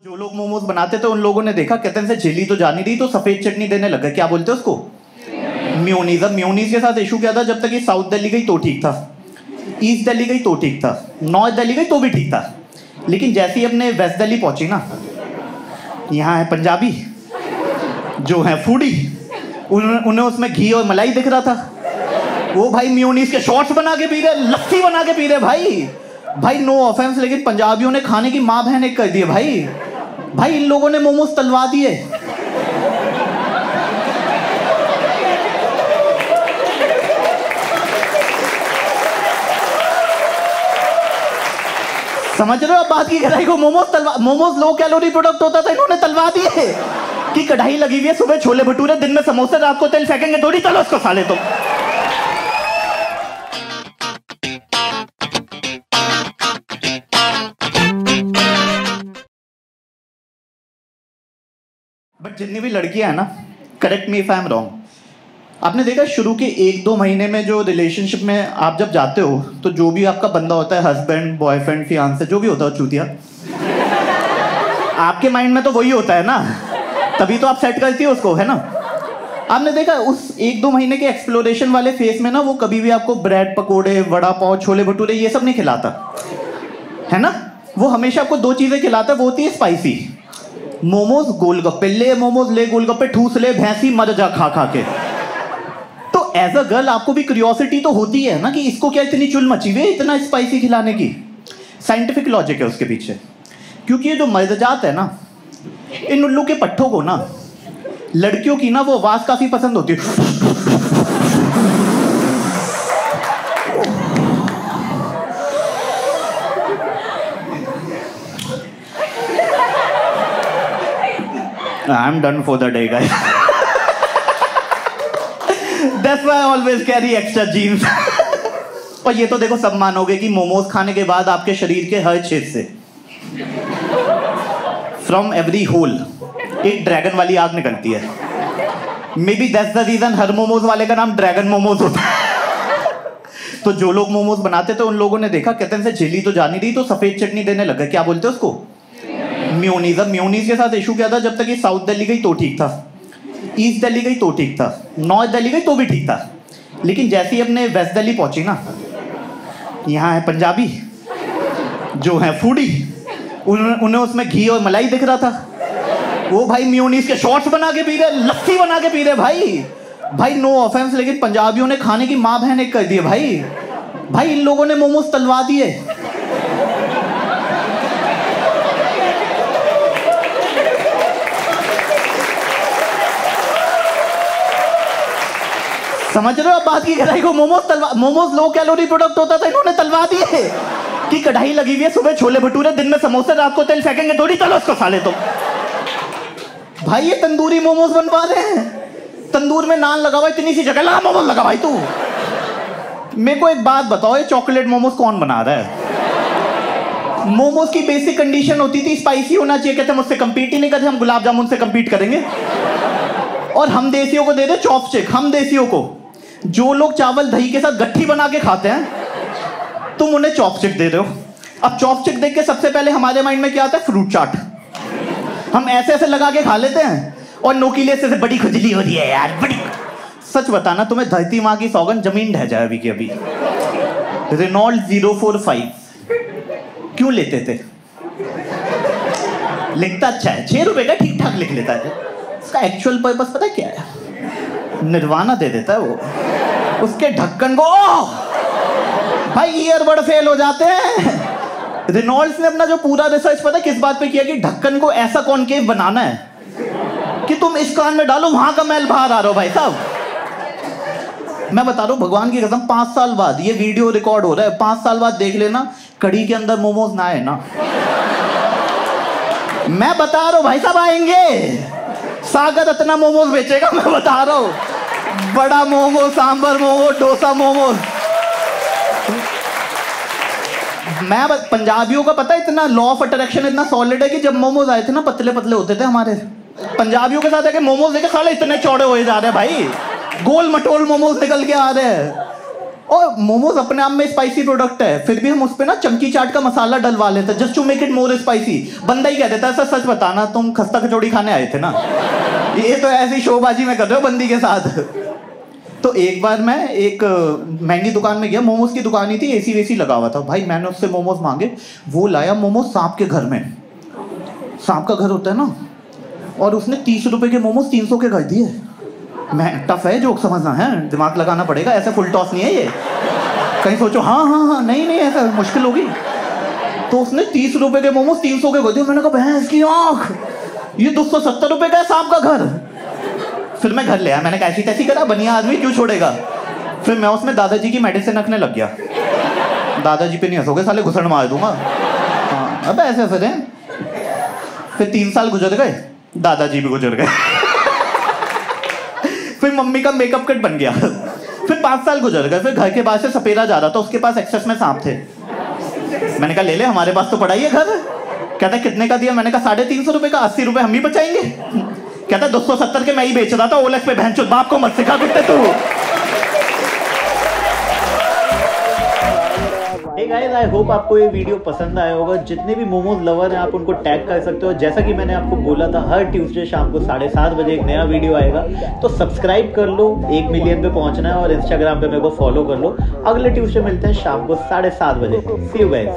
जो लोग मोमोज बनाते थे उन लोगों ने देखा, कहते हैं झेली तो जा नहीं रही तो सफेद चटनी देने लगा। क्या बोलते हैं उसको? म्योनीज। अब म्योनीज के साथ इशू क्या था, जब तक ये साउथ दिल्ली गई तो ठीक था, ईस्ट दिल्ली गई तो ठीक था, नॉर्थ दिल्ली गई तो भी ठीक था, लेकिन जैसे ही अपने वेस्ट दिल्ली पहुंची ना, यहाँ है पंजाबी जो है फूडी, उन्हें उसमें घी और मलाई दिख रहा था। वो भाई म्योनीज के शॉर्ट्स बना के पी रहे, लस्सी बना के पी रहे। भाई नो ऑफेंस, लेकिन पंजाबियों ने खाने की माँ बहन एक कर दी है। भाई इन लोगों ने मोमोज तलवा दिए। समझ रहे हो आप बात की गहराई को? मोमोज लो कैलोरी प्रोडक्ट होता था, इन्होंने तलवा दिए कि कढ़ाई लगी हुई है, सुबह छोले भटूरे, दिन में समोसे, रात को तेल फेंकेंगे थोड़ी, चलो उसको साले तुम। बट जितनी भी लड़कियां हैं ना, correct me if I am wrong, आपने देखा शुरू के 1-2 महीने में जो रिलेशनशिप में आप जब जाते हो तो जो भी आपका बंदा होता है, हस्बैंड, बॉयफ्रेंड, फियांसे, जो भी होता है चूतिया, आपके माइंड में तो वही होता है ना, तभी तो आप सेट करती हो उसको, है ना? आपने देखा उस 1-2 महीने के एक्सप्लोरेशन वाले फेस में ना, वो कभी भी आपको ब्रेड पकोड़े, वड़ा पाव, छोले भटूरे ये सब नहीं खिलाता, है ना? वो हमेशा आपको 2 चीजें खिलाता है, वो होती है स्पाइसी मोमोज, गोलगप्पे। ले मोमोज, ले गोलगप्पे, ठूस ले, भैंसी मर जा खा खा के। तो एज अ गर्ल आपको भी क्यूरियोसिटी तो होती है ना कि इसको क्या इतनी चुल मची हुई है इतना स्पाइसी खिलाने की। साइंटिफिक लॉजिक है उसके पीछे, क्योंकि ये जो मर्दजात है ना, इन उल्लू के पट्टों को ना, लड़कियों की ना वो आवाज काफी पसंद होती है। I'm done for the day, guys. That's why I always carry extra jeans. और ये तो देखो सब मानोगे कि मोमोज खाने के बाद आपके शरीर के हर छेद से, फ्रॉम एवरी होल, एक ड्रैगन वाली आग निकलती है। May be that's the reason हर मोमोज वाले का नाम ड्रैगन मोमोज होता है। तो जो लोग मोमोज बनाते थे उन लोगों ने देखा, कहते हैं झेली तो जा नहीं रही तो सफेद चटनी देने लगा। क्या बोलते हैं उसको? म्योनीज। अब म्योनीज के साथ इशू क्या था, जब तक ये साउथ दिल्ली गई तो ठीक था, ईस्ट दिल्ली गई तो ठीक था, नॉर्थ दिल्ली गई तो भी ठीक था, लेकिन जैसे ही अपने वेस्ट दिल्ली पहुंची ना, यहाँ है पंजाबी जो है फूडी, उन्हें उसमें घी और मलाई दिख रहा था। वो भाई म्योनीज के शॉर्ट्स बना के पी रहे, लस्सी बना के पी रहे। भाई नो ऑफेंस, लेकिन पंजाबियों ने खाने की माँ बहन एक कर दी है। भाई इन लोगों ने मोमोज तलवा दिए। समझ रहे हो आप बात की गहराई को? मोमोज लो कैलोरी प्रोडक्ट होता था, इन्होंने तलवा दिए कि कढ़ाई लगी हुई है, सुबह छोले भटूरे, दिन में समोसे, रात को तेल फेंकेंगे थोड़ी, चलो उसको साले तुम। भाई ये तंदूरी मोमोज बनवा रहे हैं, तंदूर में नान लगा हुआ, इतनी सी जगह लगा मोमोज लगा। भाई तू मेरे को एक बात बताओ, ये चॉकलेट मोमोज कौन बना रहा है? मोमोज की बेसिक कंडीशन होती थी स्पाइसी होना चाहिए। कहते मुझसे कंपीट ही नहीं करते, हम गुलाब जामुन से कंपीट करेंगे। और हम देसियों को दे दे चॉपस्टिक, हम देसियों को, जो लोग चावल दही के साथ गट्ठी बना के खाते हैं, तुम उन्हें चॉपस्टिक दे रहे हो। अब चॉपस्टिक देख के सबसे पहले हमारे माइंड में क्या आता है? फ्रूट चाट। हम ऐसे ऐसे लगा के खा लेते हैं, और नोकीले से बड़ी खुजली हो रही है यार, बड़ी। सच बताना, तुम्हें धरती माँ की सौगन, जमीन ढह जाए अभी की अभी। रेनॉल्ड 045 क्यों लेते थे? लिखता अच्छा है, 6 रुपए का ठीक ठाक लिख लेता है। उसका एक्चुअल पर्पस पता है क्या है? निर्वाणा दे देता है वो। उसके ढक्कन को भाई ईयरबड फेल हो जाते हैं। रेनॉल्ड्स ने अपना जो पूरा रिसर्च पता है किस बात पे किया, कि ढक्कन को ऐसा कॉनकेव बनाना है कि तुम इस कान में डालो, वहां का मैल बाहर आ रहा हो। भाई साहब मैं बता रहा हूँ, भगवान की कसम, 5 साल बाद ये वीडियो रिकॉर्ड हो रहा है, 5 साल बाद देख लेना, कड़ी के अंदर मोमोज ना आए ना। मैं बता रहा हूँ भाई साहब, आएंगे। सागर इतना मोमोज बेचेगा, मैं बता रहा हूँ। बड़ा मोमो, सांबर मोमो, डोसा मोमोज। मैं पंजाबियों का पता है इतना लॉ ऑफ अट्रैक्शन इतना सॉलिड है कि जब मोमोज आए थे ना, पतले पतले होते थे हमारे। पंजाबियों के साथ है कि मोमोज देखे साले इतने चौड़े हो जा रहे हैं भाई, गोल मटोल मोमोज निकल के आ रहे हैं। और मोमोज अपने आप में स्पाइसी प्रोडक्ट है, फिर भी हम उस पे ना चंकी चाट का मसाला डलवा लेते हैं just to make it more spicy. बंदा ही कह देता है सच बताना तुम खस्ता कचौड़ी खाने आए थे ना, ये तो ऐसी शोबाजी में कर रहे हो बंदी के साथ। तो एक बार मैं एक महंगी दुकान में गया, मोमोज की दुकान ही थी, एसी वेसी लगा हुआ था। भाई मैंने उससे मोमोज मांगे, वो लाया मोमोज सांप के घर में, सांप का घर होता है ना, और उसने 30 रुपए के मोमोज 300 के कर दिए। मैं टफ है जोक समझना है, दिमाग लगाना पड़ेगा, ऐसे फुल टॉस नहीं है ये, कहीं सोचो हाँ नहीं ऐसा मुश्किल होगी। तो उसने 30 रुपए के मोमोज 300 के कर दिए। मैंने कहा भैंस की आंख, ये 270 रुपए का है सांप का घर। फिर मैं घर ले आया, मैंने कैसी तैसी करा, बनिया आदमी क्यों छोड़ेगा। फिर मैं उसमें दादाजी की मेडिसिन रखने लग गया। दादाजी पे नहीं हंसोगे साले, घुसड़ मार दूंगा। हाँ अब ऐसे फिर हैं। फिर 3 साल गुजर गए, दादाजी भी गुजर गए। फिर मम्मी का मेकअप किट बन गया। फिर 5 साल गुजर गए, फिर घर के बाहर से सपेरा जा रहा था, उसके पास एक्सेस में सांप थे। मैंने कहा ले ले, हमारे पास तो पड़ा ही है घर। कहता कितने का दिया, मैंने कहा 350 रुपए का, 80 रुपए हम ही बचाएंगे। कहता 270 के मैं ही बेच रहा था ओलेक्स पे, भैंचोद बाप को मत सिखा कुत्ते तू। Hey guys, I hope आपको ये वीडियो पसंद आया होगा। जितने भी मोमोज लवर हैं आप उनको टैग कर सकते हो। जैसा कि मैंने आपको बोला था, हर ट्यूसडे शाम को 7:30 बजे एक नया वीडियो आएगा, तो सब्सक्राइब कर लो, 1 मिलियन पे पहुंचना है, और इंस्टाग्राम पे मेरे को फॉलो कर लो। अगले ट्यूसडे मिलते हैं शाम को 7:30 बजे। See you guys।